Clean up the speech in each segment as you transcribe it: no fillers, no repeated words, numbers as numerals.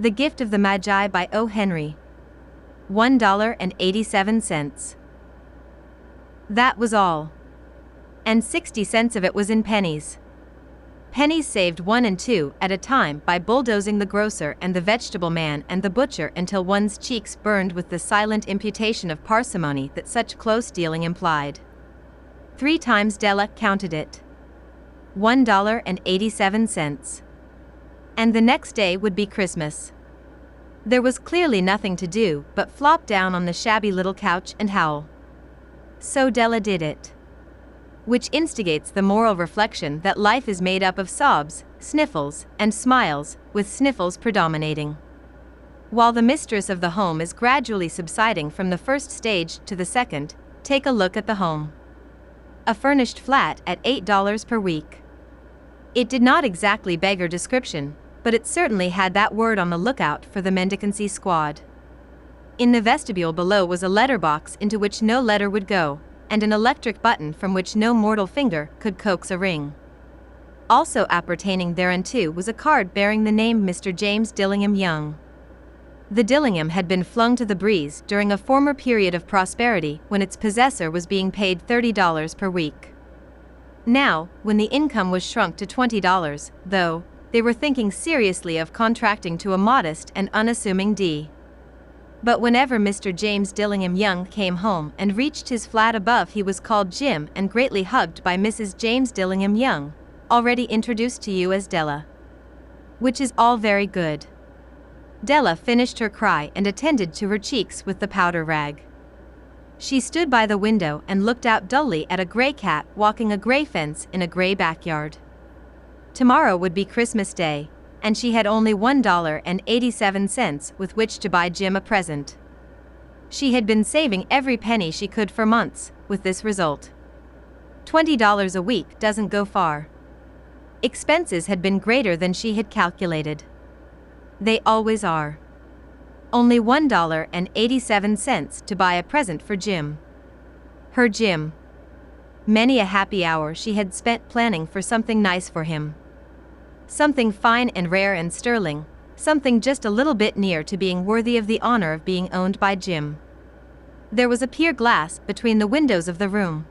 The Gift of the Magi by O. Henry. $1.87. That was all. And 60 cents of it was in pennies. Pennies saved 1 and 2 at a time by bulldozing the grocer and the vegetable man and the butcher until one's cheeks burned with the silent imputation of parsimony that such close dealing implied. 3 times Della counted it. $1.87. And the next day would be Christmas. There was clearly nothing to do but flop down on the shabby little couch and howl. So Della did it. Which instigates the moral reflection that life is made up of sobs, sniffles, and smiles, with sniffles predominating. While the mistress of the home is gradually subsiding from the first stage to the second, take a look at the home. A furnished flat at $8 per week. It did not exactly beggar description, but it certainly had that word on the lookout for the mendicancy squad. In the vestibule below was a letterbox into which no letter would go, and an electric button from which no mortal finger could coax a ring. Also appertaining thereunto was a card bearing the name Mr. James Dillingham Young. The Dillingham had been flung to the breeze during a former period of prosperity when its possessor was being paid $30 per week. Now, when the income was shrunk to $20, though, they were thinking seriously of contracting to a modest and unassuming D. But whenever Mr. James Dillingham Young came home and reached his flat above, he was called Jim and greatly hugged by Mrs. James Dillingham Young, already introduced to you as Della. Which is all very good. Della finished her cry and attended to her cheeks with the powder rag. She stood by the window and looked out dully at a gray cat walking a gray fence in a gray backyard. Tomorrow would be Christmas Day, and she had only $1.87 with which to buy Jim a present. She had been saving every penny she could for months, with this result. $20 a week doesn't go far. Expenses had been greater than she had calculated. They always are. Only $1.87 to buy a present for Jim. Her Jim. Many a happy hour she had spent planning for something nice for him. Something fine and rare and sterling, something just a little bit near to being worthy of the honor of being owned by Jim. There was a pier glass between the windows of the room.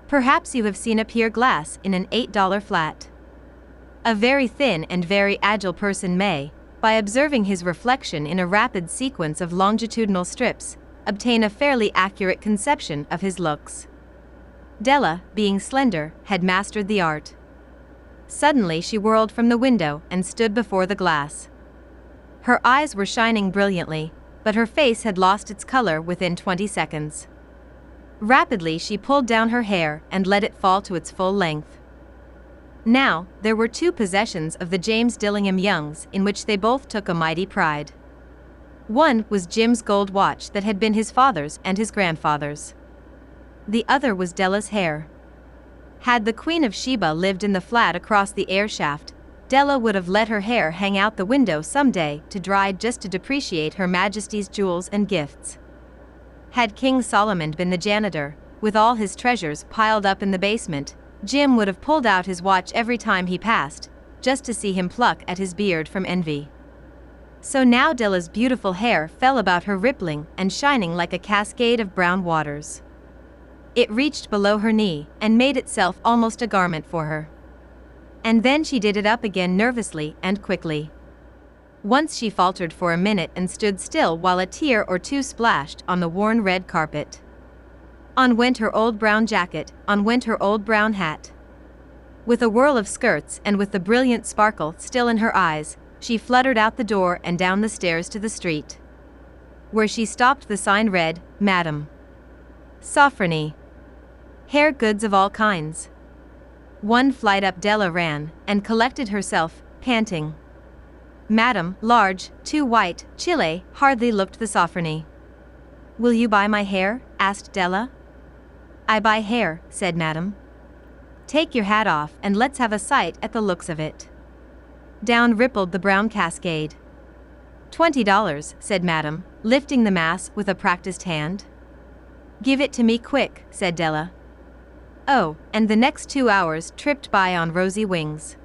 Perhaps you have seen a pier glass in an $8 flat. A very thin and very agile person may, by observing his reflection in a rapid sequence of longitudinal strips, obtain a fairly accurate conception of his looks. Della, being slender, had mastered the art. Suddenly she whirled from the window and stood before the glass. Her eyes were shining brilliantly, but her face had lost its color within 20 seconds. Rapidly she pulled down her hair and let it fall to its full length. Now, there were 2 possessions of the James Dillingham Youngs in which they both took a mighty pride. One was Jim's gold watch that had been his father's and his grandfather's. The other was Della's hair. Had the Queen of Sheba lived in the flat across the air shaft, Della would have let her hair hang out the window someday to dry just to depreciate Her Majesty's jewels and gifts. Had King Solomon been the janitor, with all his treasures piled up in the basement, Jim would have pulled out his watch every time he passed, just to see him pluck at his beard from envy. So now Della's beautiful hair fell about her rippling and shining like a cascade of brown waters. It reached below her knee and made itself almost a garment for her. And then she did it up again nervously and quickly. Once she faltered for a minute and stood still while a tear or 2 splashed on the worn red carpet. On went her old brown jacket, on went her old brown hat. With a whirl of skirts and with the brilliant sparkle still in her eyes, she fluttered out the door and down the stairs to the street. Where she stopped the sign read, Madam. Sophronie. Hair goods of all kinds. 1 flight up Della ran, and collected herself, panting. Madam, large, 2 white, Chile, hardly looked the Sophronie. Will you buy my hair? Asked Della. I buy hair, said Madam. Take your hat off and let's have a sight at the looks of it. Down rippled the brown cascade. $20, said Madam, lifting the mass with a practiced hand. Give it to me quick, said Della. Oh, and the next 2 hours tripped by on rosy wings.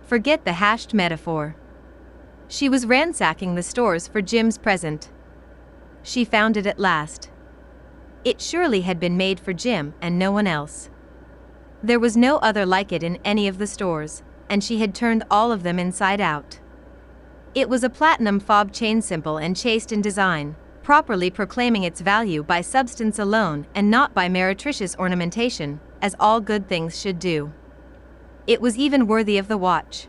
Forget the hashed metaphor. She was ransacking the stores for Jim's present. She found it at last. It surely had been made for Jim and no one else. There was no other like it in any of the stores, and she had turned all of them inside out. It was a platinum fob chain, simple and chaste in design, properly proclaiming its value by substance alone and not by meretricious ornamentation, as all good things should do. It was even worthy of the watch.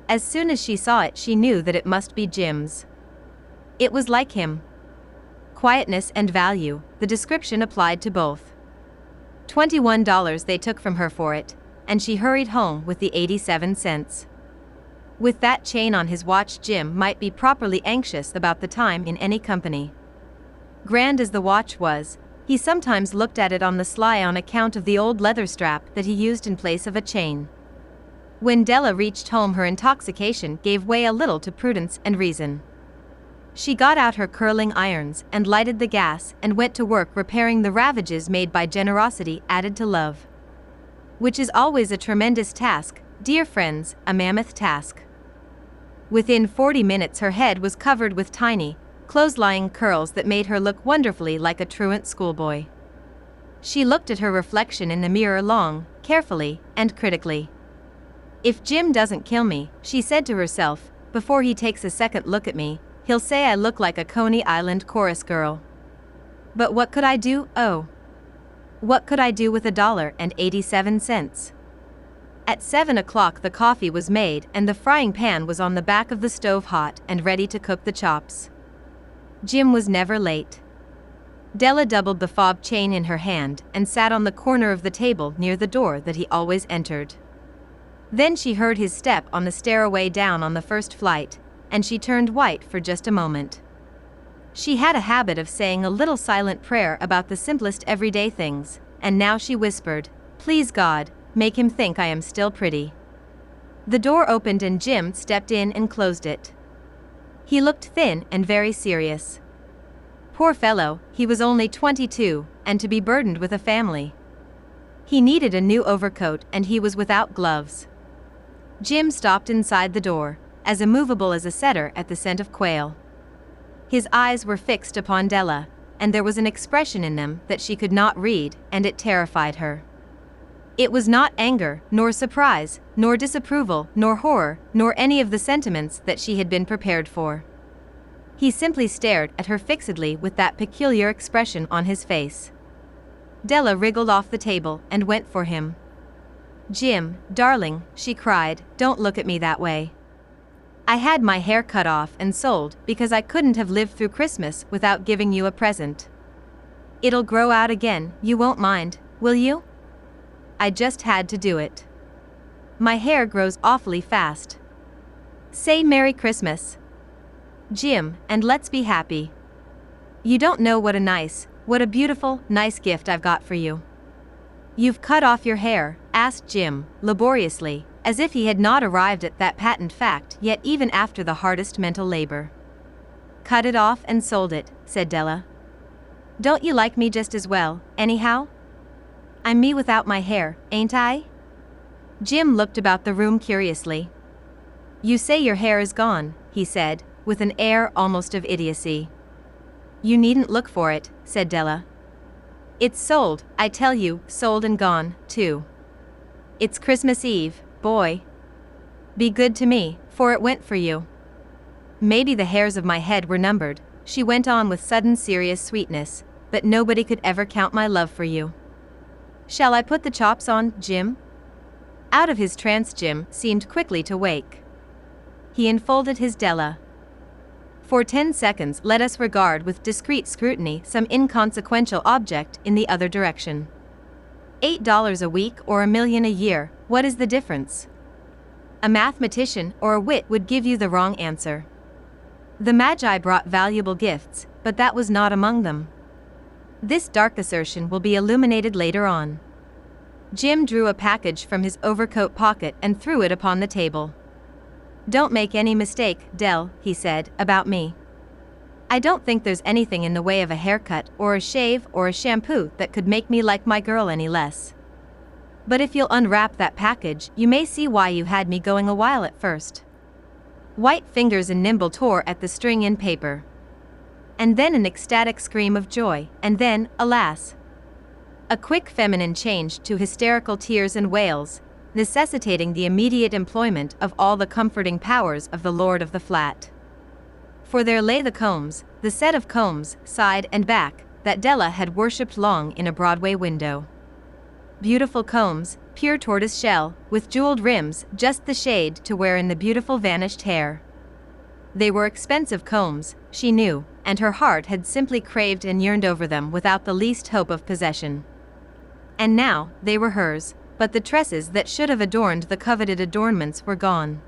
As soon as she saw it, she knew that it must be Jim's. It was like him. Quietness and value, the description applied to both. $21 they took from her for it, and she hurried home with the 87 cents. With that chain on his watch, Jim might be properly anxious about the time in any company. Grand as the watch was, he sometimes looked at it on the sly on account of the old leather strap that he used in place of a chain. When Della reached home, her intoxication gave way a little to prudence and reason. She got out her curling irons and lighted the gas and went to work repairing the ravages made by generosity added to love. Which is always a tremendous task, dear friends, a mammoth task. Within 40 minutes her head was covered with tiny, close-lying curls that made her look wonderfully like a truant schoolboy. She looked at her reflection in the mirror long, carefully, and critically. If Jim doesn't kill me, she said to herself, before he takes a second look at me, he'll say I look like a Coney Island chorus girl. But what could I do? Oh. What could I do with $1.87? At 7 o'clock the coffee was made and the frying pan was on the back of the stove hot and ready to cook the chops. Jim was never late. Della doubled the fob chain in her hand and sat on the corner of the table near the door that he always entered. Then she heard his step on the stairway down on the first flight, and she turned white for just a moment. She had a habit of saying a little silent prayer about the simplest everyday things, and now she whispered, "Please God, make him think I am still pretty." The door opened and Jim stepped in and closed it. He looked thin and very serious. Poor fellow, he was only 22, and to be burdened with a family. He needed a new overcoat and he was without gloves. Jim stopped inside the door, as immovable as a setter at the scent of quail. His eyes were fixed upon Della, and there was an expression in them that she could not read, and it terrified her. It was not anger, nor surprise, nor disapproval, nor horror, nor any of the sentiments that she had been prepared for. He simply stared at her fixedly with that peculiar expression on his face. Della wriggled off the table and went for him. "Jim, darling," she cried, "don't look at me that way. I had my hair cut off and sold because I couldn't have lived through Christmas without giving you a present. It'll grow out again, you won't mind, will you? I just had to do it. My hair grows awfully fast. Say Merry Christmas, Jim, and let's be happy. You don't know what a beautiful, nice gift I've got for you." "You've cut off your hair?" asked Jim, laboriously, as if he had not arrived at that patent fact yet even after the hardest mental labor. "Cut it off and sold it," said Della. "Don't you like me just as well, anyhow? I'm me without my hair, ain't I?" Jim looked about the room curiously. "You say your hair is gone," he said, with an air almost of idiocy. "You needn't look for it," said Della. "It's sold, I tell you, sold and gone, too. It's Christmas Eve, boy. Be good to me, for it went for you. Maybe the hairs of my head were numbered," she went on with sudden serious sweetness, "but nobody could ever count my love for you. Shall I put the chops on, Jim?" Out of his trance Jim seemed quickly to wake. He enfolded his Della. "For 10 seconds let us regard with discreet scrutiny some inconsequential object in the other direction. $8 a week or $1,000,000 a year, what is the difference? A mathematician or a wit would give you the wrong answer. The Magi brought valuable gifts, but that was not among them. This dark assertion will be illuminated later on." Jim drew a package from his overcoat pocket and threw it upon the table. "Don't make any mistake, Dell," he said, "about me. I don't think there's anything in the way of a haircut or a shave or a shampoo that could make me like my girl any less. But if you'll unwrap that package, you may see why you had me going a while at first." White fingers and nimble tore at the string in paper. And then an ecstatic scream of joy, and then, alas! A quick feminine change to hysterical tears and wails, necessitating the immediate employment of all the comforting powers of the lord of the flat. For there lay the combs, the set of combs, side and back, that Della had worshipped long in a Broadway window. Beautiful combs, pure tortoise shell, with jeweled rims, just the shade to wear in the beautiful vanished hair. They were expensive combs, she knew, and her heart had simply craved and yearned over them without the least hope of possession. And now, they were hers, but the tresses that should have adorned the coveted adornments were gone.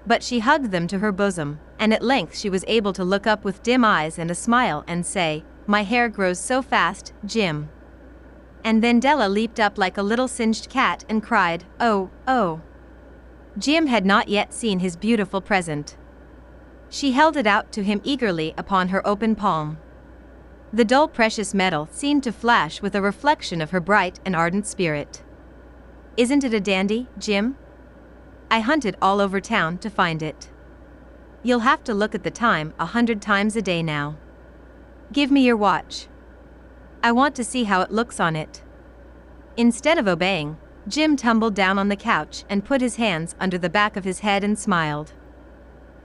But she hugged them to her bosom, and at length she was able to look up with dim eyes and a smile and say, "My hair grows so fast, Jim." And then Della leaped up like a little singed cat and cried, "Oh, oh." Jim had not yet seen his beautiful present. She held it out to him eagerly upon her open palm. The dull precious metal seemed to flash with a reflection of her bright and ardent spirit. "Isn't it a dandy, Jim? I hunted all over town to find it. You'll have to look at the time 100 times a day now. Give me your watch. I want to see how it looks on it." Instead of obeying, Jim tumbled down on the couch and put his hands under the back of his head and smiled.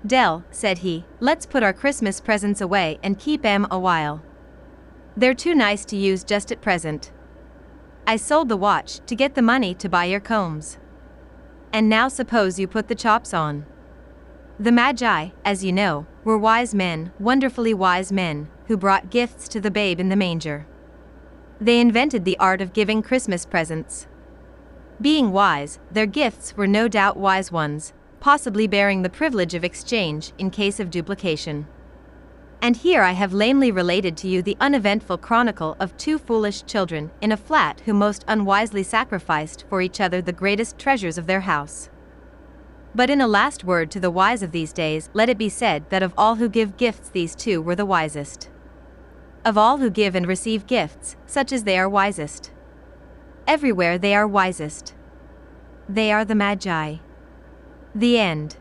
"Dell," said he, "let's put our Christmas presents away and keep 'em a while. They're too nice to use just at present. I sold the watch to get the money to buy your combs. And now suppose you put the chops on." The Magi, as you know, were wise men, wonderfully wise men, who brought gifts to the babe in the manger. They invented the art of giving Christmas presents. Being wise, their gifts were no doubt wise ones, possibly bearing the privilege of exchange in case of duplication. And here I have lamely related to you the uneventful chronicle of two foolish children in a flat who most unwisely sacrificed for each other the greatest treasures of their house. But in a last word to the wise of these days, let it be said that of all who give gifts these two were the wisest. Of all who give and receive gifts, such as they are wisest. Everywhere they are wisest. They are the Magi. The end.